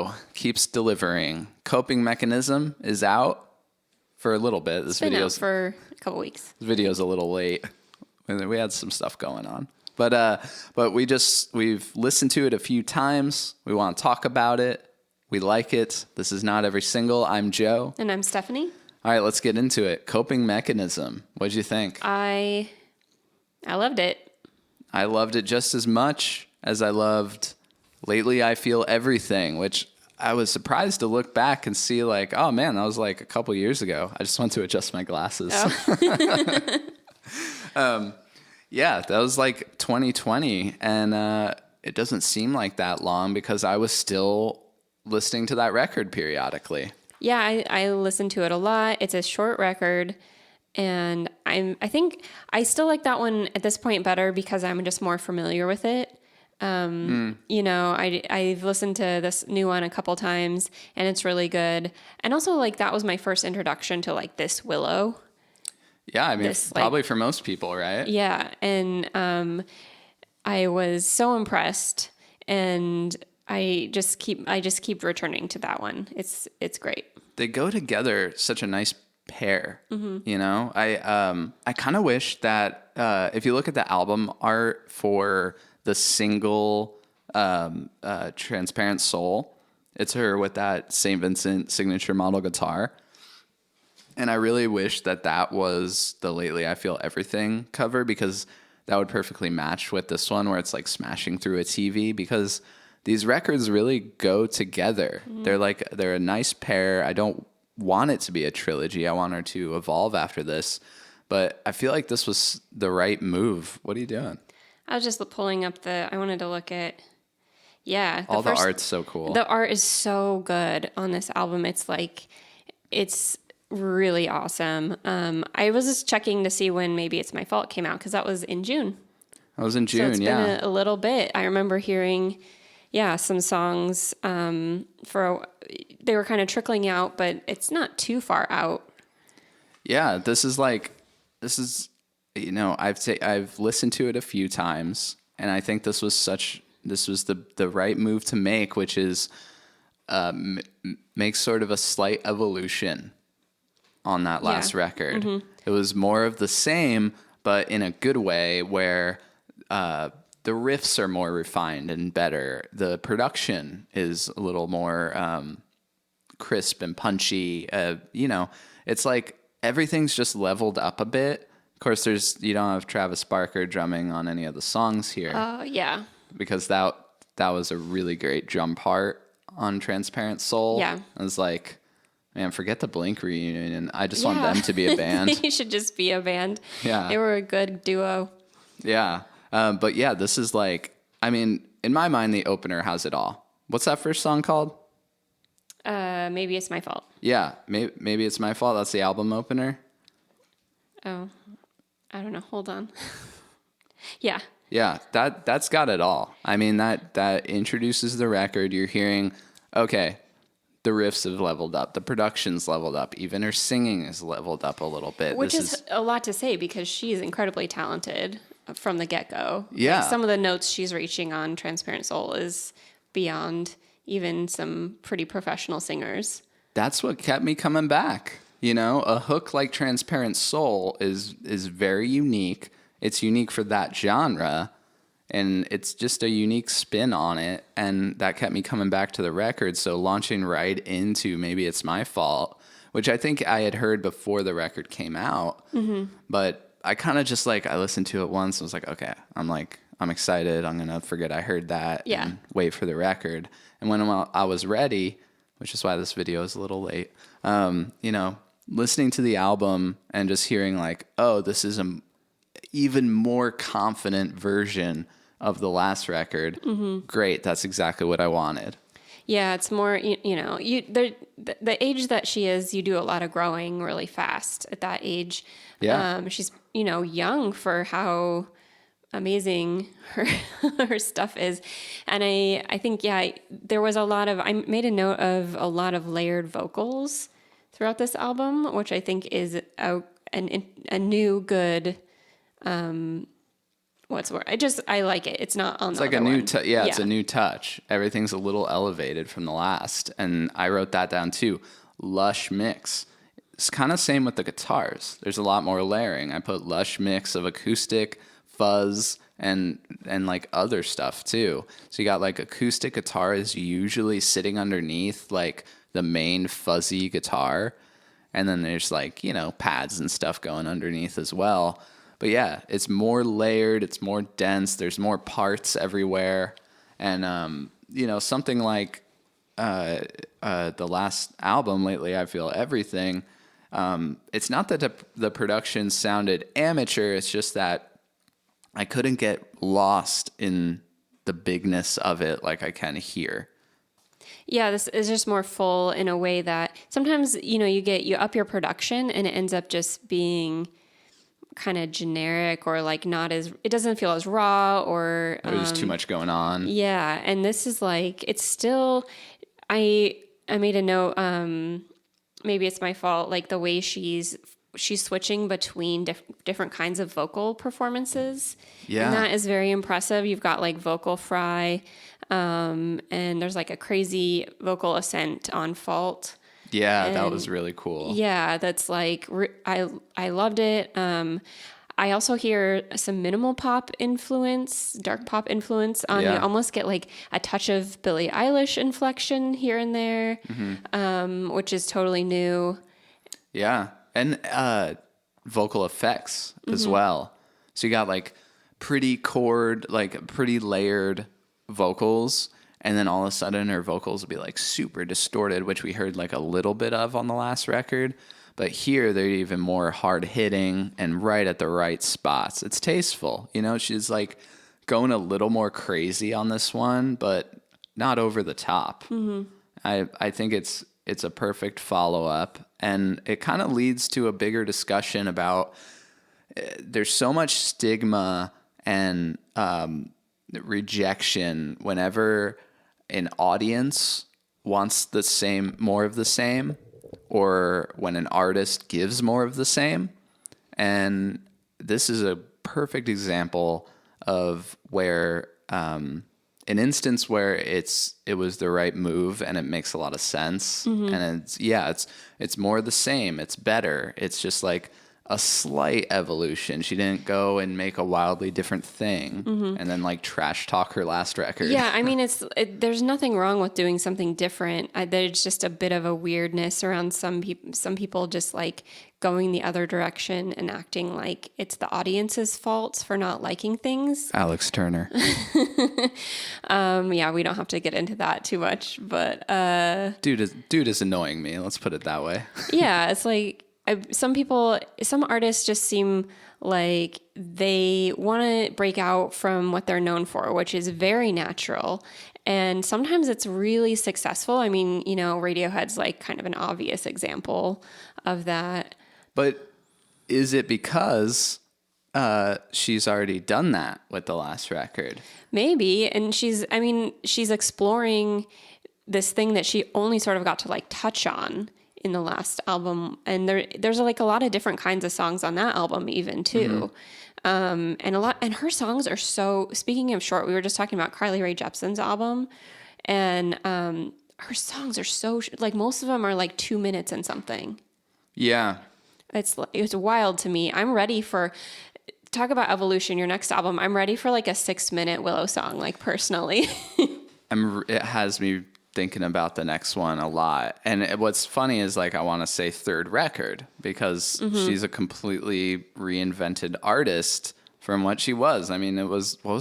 WILLOW keeps delivering. Coping Mechanism is out for a little bit. It's been out for a couple weeks. This video's a little late. We had some stuff going on. But we've listened to it a few times. We want to talk about it. We like it. This is Not Every Single. I'm Joe. And I'm Stephanie. All right, let's get into it. Coping Mechanism. What'd you think? I loved it. I loved it just as much as I loved Lately I Feel Everything, which I was surprised to look back and see like, oh man, that was like a couple years ago. I just went to adjust my glasses. Oh. Yeah, that was like 2020. And it doesn't seem like that long because I was still listening to that record periodically. Yeah, I listened to it a lot. It's a short record. And I think I still like that one at this point better because I'm just more familiar with it. You know, I've listened to this new one a couple times and it's really good. And also like that was my first introduction to like this WILLOW. Yeah, I mean, probably for most people, right? Yeah, and I was so impressed, and I just keep returning to that one. It's great. They go together such a nice pair. Mm-hmm. You know, I kind of wish that if you look at the album art for the single Transparent Soul, it's her with that St. Vincent signature model guitar. And I really wish that was the Lately I Feel Everything cover because that would perfectly match with this one where it's like smashing through a TV because these records really go together. Mm-hmm. They're a nice pair. I don't want it to be a trilogy. I want her to evolve after this. But I feel like this was the right move. What are you doing? I was just pulling up I wanted to look at, the art's so cool. The art is so good on this album. It's really awesome. I was just checking to see when Maybe It's My Fault came out because that was in June. That was in June, so it's been a little bit. I remember hearing, some songs they were kind of trickling out, but it's not too far out. Yeah, this is I've listened to it a few times, and I think this was the right move to make, which is make sort of a slight evolution on that last record. Mm-hmm. It was more of the same, but in a good way where the riffs are more refined and better. The production is a little more crisp and punchy. It's like everything's just leveled up a bit. Of course, you don't have Travis Barker drumming on any of the songs here. Yeah. Because that was a really great drum part on Transparent Soul. Yeah. I was like, man, forget the Blink reunion. I just want them to be a band. They should just be a band. Yeah. They were a good duo. Yeah. But yeah, this is in my mind, the opener has it all. What's that first song called? Maybe It's My Fault. Yeah. Maybe It's My Fault. That's the album opener. Oh, I don't know. Hold on. Yeah. Yeah. That's got it all. I mean, that introduces the record. You're hearing, okay, the riffs have leveled up. The production's leveled up. Even her singing is leveled up a little bit. Which is a lot to say because she's incredibly talented from the get-go. Yeah. Like some of the notes she's reaching on Transparent Soul is beyond even some pretty professional singers. That's what kept me coming back. You know, a hook like Transparent Soul is very unique. It's unique for that genre. And it's just a unique spin on it. And that kept me coming back to the record. So launching right into Maybe It's My Fault, which I think I had heard before the record came out. Mm-hmm. But I kind of just I listened to it once and was like, okay, I'm excited. I'm going to forget I heard that and wait for the record. And when I was ready, which is why this video is a little late, listening to the album and just hearing this is an even more confident version of the last record. Mm-hmm. Great. That's exactly what I wanted. Yeah. It's more, the age that she is, you do a lot of growing really fast at that age. Yeah. She's, young for how amazing her stuff is. And I think, there was I made a note of a lot of layered vocals throughout this album, which I think is a new good, I like it. It's not on It's the like a other new, one. it's a new touch. Everything's a little elevated from the last. And I wrote that down too. Lush mix. It's kind of same with the guitars. There's a lot more layering. I put lush mix of acoustic, fuzz, and like other stuff too. So you got like acoustic guitar is usually sitting underneath like the main fuzzy guitar. And then there's like, pads and stuff going underneath as well. But yeah, it's more layered, it's more dense, there's more parts everywhere. And, something like the last album lately, I Feel Everything, it's not that the production sounded amateur, it's just that I couldn't get lost in the bigness of it like I can here. Yeah, this is just more full in a way that sometimes, you up your production and it ends up just being kind of generic or like it doesn't feel as raw or There's too much going on. yeah. And this is like, it's still, I made a note, maybe it's my fault, like the way she's switching between different kinds of vocal performances. Yeah. And that is very impressive. You've got like vocal fry, and there's like a crazy vocal ascent on fault. Yeah, And that was really cool. yeah, that's like, I loved it. I also hear some minimal pop influence, dark pop influence on, Yeah. you almost get like a touch of Billie Eilish inflection here and there, which is totally new. Yeah. And vocal effects as well. So you got like pretty layered vocals. And then all of a sudden her vocals will be like super distorted, which we heard like a little bit of on the last record. But here they're even more hard hitting and right at the right spots. It's tasteful. She's like going a little more crazy on this one, but not over the top. Mm-hmm. I think it's a perfect follow up. And it kind of leads to a bigger discussion about there's so much stigma and rejection whenever an audience wants more of the same, or when an artist gives more of the same. And this is a perfect example of where an instance where it was the right move and it makes a lot of sense. Mm-hmm. And it's more the same. It's better. It's just like a slight evolution. She didn't go and make a wildly different thing and then like trash talk her last record. Yeah, I mean, there's nothing wrong with doing something different. There's just a bit of a weirdness around some people just like going the other direction and acting like it's the audience's fault for not liking things. Alex Turner. Yeah, we don't have to get into that too much, but dude is annoying me. Let's put it that way. Yeah, it's like some artists just seem like they want to break out from what they're known for, which is very natural. And sometimes it's really successful. I mean, Radiohead's like kind of an obvious example of that. But is it because she's already done that with the last record? Maybe. And she's exploring this thing that she only sort of got to like touch on in the last album. And there's like a lot of different kinds of songs on that album even too. Mm-hmm. And her songs are so, speaking of short, we were just talking about Carly Rae Jepsen's album, and her songs are so, like most of them are like 2 minutes and something. Yeah. It's wild to me. I'm ready for, talk about evolution, your next album. I'm ready for like a 6-minute Willow song, like personally. It has me thinking about the next one a lot. And what's funny is like I want to say third record because she's a completely reinvented artist from what she was. I mean, it was what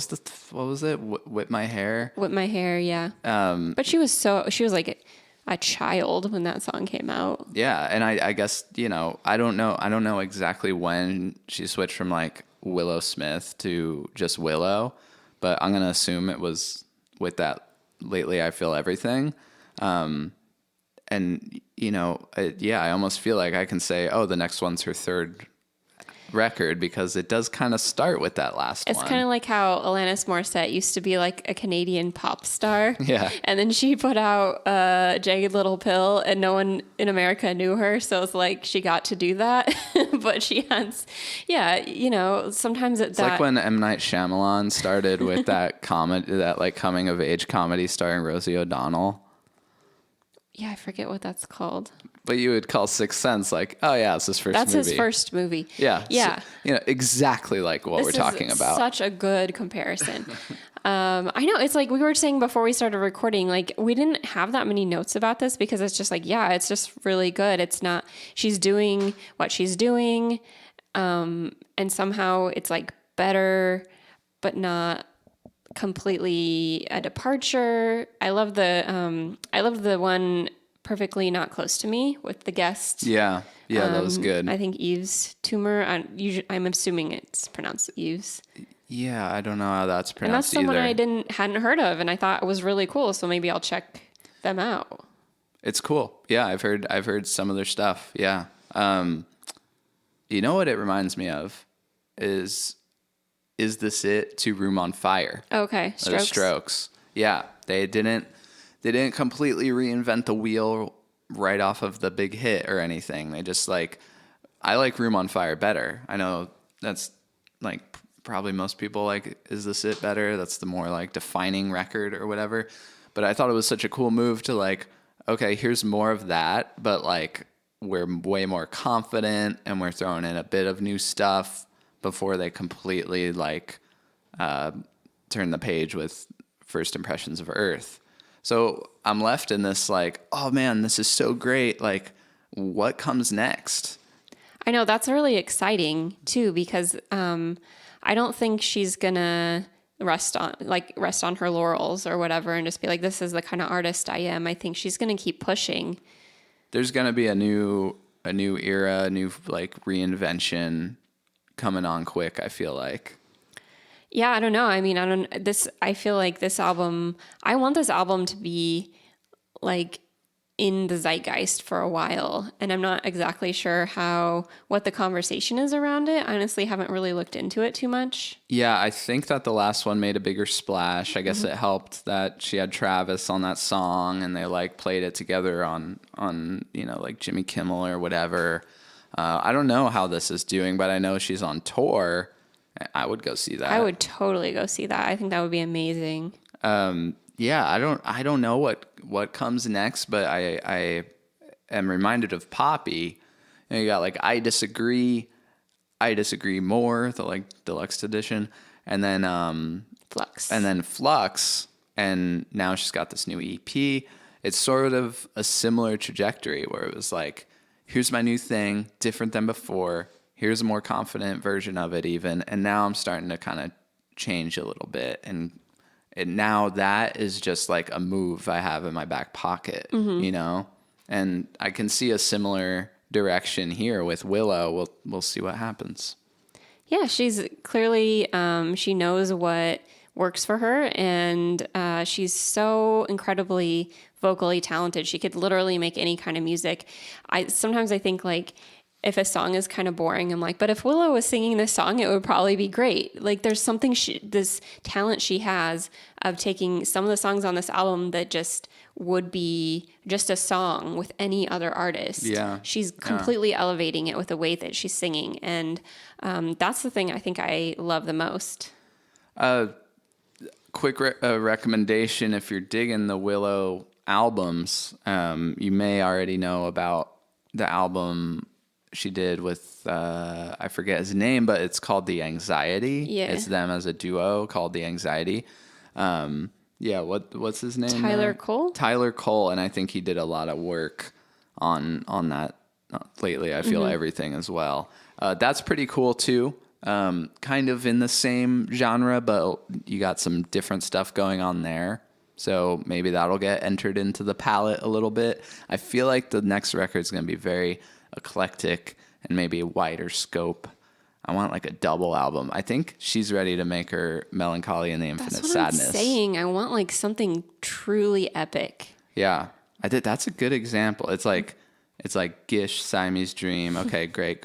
was it? Whip My Hair. Whip My Hair, yeah. But she was like a child when that song came out. Yeah, and I guess I don't know exactly when she switched from like Willow Smith to just Willow, but I'm gonna assume it was with that Lately I Feel Everything. And I almost feel like I can say, oh, the next one's her third record because it does kind of start with that last one. It's kind of like how Alanis Morissette used to be like a Canadian pop star. Yeah. And then she put out Jagged Little Pill and no one in America knew her. So it's like she got to do that. But she has, sometimes It's like when M. Night Shyamalan started with that comedy, that like coming of age comedy starring Rosie O'Donnell. Yeah, I forget what that's called. But you would call Sixth Sense like, oh yeah, it's his first movie. That's his first movie. Yeah. Yeah. So, exactly like what we're talking about. Such a good comparison. I know, it's like we were saying before we started recording, like we didn't have that many notes about this because it's just like, yeah, it's just really good. It's not, she's doing what she's doing. And somehow it's like better, but not completely a departure. I love the one Perfectly Not Close to Me with the guest. Yeah, that was good. I think Eve's tumor. I'm assuming it's pronounced Eve's. Yeah, I don't know how that's pronounced. And that's someone either. I hadn't heard of, and I thought it was really cool. So maybe I'll check them out. It's cool. Yeah, I've heard some of their stuff. Yeah. You know what it reminds me of is this it to Room on Fire? Okay, Strokes. Strokes. Yeah, they didn't completely reinvent the wheel right off of the big hit or anything. They just I like Room on Fire better. I know that's like probably most people like Is This It better. That's the more like defining record or whatever. But I thought it was such a cool move to like, okay, here's more of that, but like we're way more confident and we're throwing in a bit of new stuff before they completely turn the page with First Impressions of Earth. So I'm left in this like, oh man, this is so great. Like, what comes next? I know that's really exciting too, because I don't think she's gonna rest on her laurels or whatever and just be like, this is the kind of artist I am. I think she's gonna keep pushing. There's gonna be a new era, a new like reinvention coming on quick, I feel like. Yeah, I don't know. I mean, I feel like this album, I want this album to be like in the zeitgeist for a while. And I'm not exactly sure what the conversation is around it. I honestly haven't really looked into it too much. Yeah, I think that the last one made a bigger splash. I guess it helped that she had Travis on that song and they like played it together on like Jimmy Kimmel or whatever. I don't know how this is doing, but I know she's on tour. I would go see that. I would totally go see that. I think that would be amazing. Yeah, I don't know what comes next, but I am reminded of Poppy. You got like I Disagree More, the like deluxe edition, and then Flux, and now she's got this new EP. It's sort of a similar trajectory where it was like, here's my new thing, different than before. Here's a more confident version of it even. And now I'm starting to kind of change a little bit. And now that is just like a move I have in my back pocket, And I can see a similar direction here with Willow. We'll see what happens. Yeah, she's clearly, she knows what works for her. And she's so incredibly vocally talented. She could literally make any kind of music. Sometimes I think like, if a song is kind of boring, I'm like, but if Willow was singing this song, it would probably be great. Like there's something this talent she has of taking some of the songs on this album that just would be just a song with any other artist. Yeah. She's completely elevating it with the way that she's singing. And that's the thing I think I love the most. Quick recommendation. If you're digging the Willow albums, you may already know about the album she did with, I forget his name, but it's called The Anxiety. Yeah. It's them as a duo called The Anxiety. What's his name? Tyler Cole? Tyler Cole, and I think he did a lot of work on that lately. I feel everything as well. That's pretty cool too. Kind of in the same genre, but you got some different stuff going on there. So maybe that'll get entered into the palette a little bit. I feel like the next record is going to be very eclectic and maybe a wider scope. I want like a double album. I think she's ready to make her Melancholy and the Infinite That's what Sadness. I'm saying. I want like something truly epic. Yeah, that's a good example. It's like Gish, Siamese Dream. Okay, great.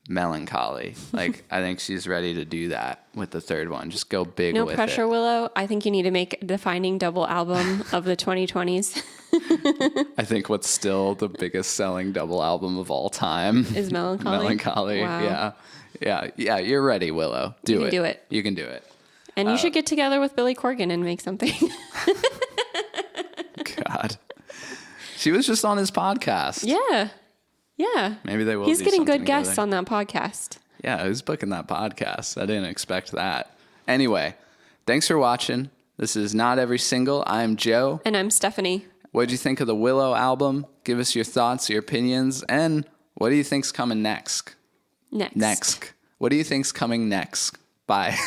melancholy. Like, I think she's ready to do that with the third one. Just go big No with pressure, it. Willow. I think you need to make a defining double album of the 2020s. I think what's still the biggest selling double album of all time Is Melancholy? Melancholy. Wow. Yeah. You're ready, Willow. You can do it. You can do it. And you should get together with Billy Corgan and make something. God. She was just on his podcast. Yeah. Yeah. Maybe they will. He's do getting something good guests together. on that podcast. Yeah, who's booking that podcast? I didn't expect that. Anyway, thanks for watching. This is Not Every Single. I'm Joe. And I'm Stephanie. What did you think of the Willow album? Give us your thoughts, your opinions, and what do you think's coming next? Next. What do you think's coming next? Bye.